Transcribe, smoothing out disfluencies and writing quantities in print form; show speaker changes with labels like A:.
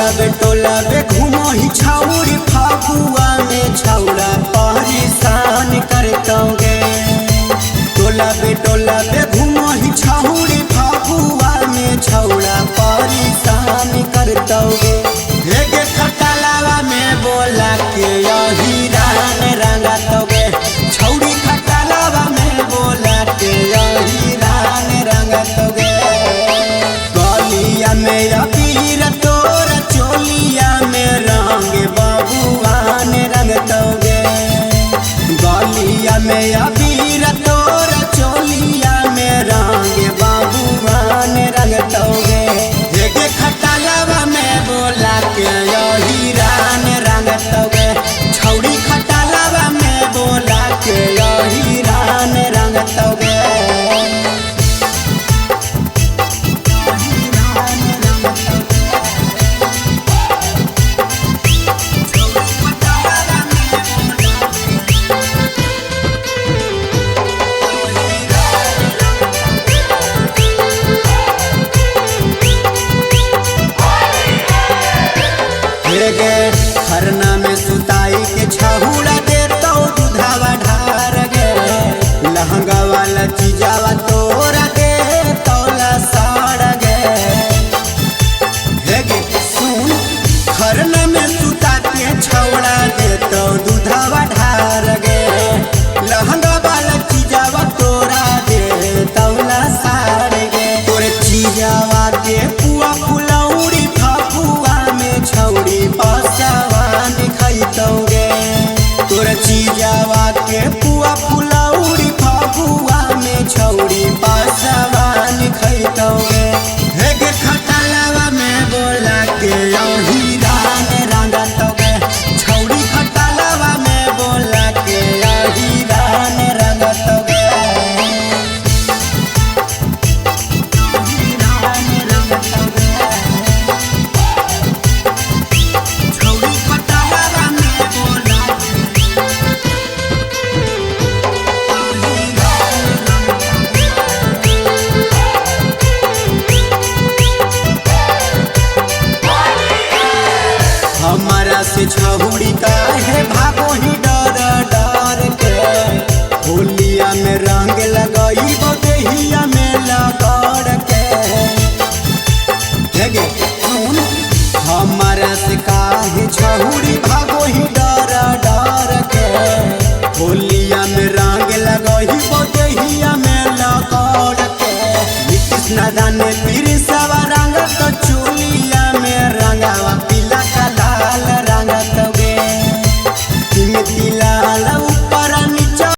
A: टोला बे घूमो ही छाउरी फागुआ में छौड़ा परेशान करतोगे। टोला बे घूमो ही छाउरी फागुआ में छौड़ा परेशान करतोगे। हेगे खटालावा में बोला के यही रान रंगतोगे। छौड़ी खटालावा में बोला के यही रान रंगतोगे। गलिया में अबीर तोरा चोलिया में रंग बबुआन रंगतोगे। गलिया में अबीर तोरा चोलिया में रंग बबुआन रंगतोगे। हेगे खटालावा में बोला के यही रान रंगतोगे। छौड़ी खटालावा में बोला के यही रान रंगतोगे। खरना में सुताई के छहुड़ा देतो दूधावा ढार गे। लहंगा वाला चीजावा तोरा दे तौला साड़ गे। हेगे सुन खरना में सुता के छहुड़ा देतो दूधावा ढार गे। लहंगा वाला चीजावा तोरा दे तौला साड़ गे। तोरे चीजावा के पुआ फुलौरी फाफुआ में छौड़ी पासवान खैतोगे। तोरा चीजावा के पुआ फुलौरी फाफुआ में छौड़ी पासवान खैतोगे। हेगे खटालावा में बोला के यही रान रंगतोगे। छौड़ी खटालावा में बोला के यही रान रंगतोगे। हमारा से छहुड़ी काहे भागो ही डर डर के। होलिया में रंग लगई बदेहिया में लगड़ के। हेगे सुन हमारा से काहे छहुड़ी भागो ही डर डर के। होलिया में रंग लगई बदेहिया में लगड़ के। नीतीश नादान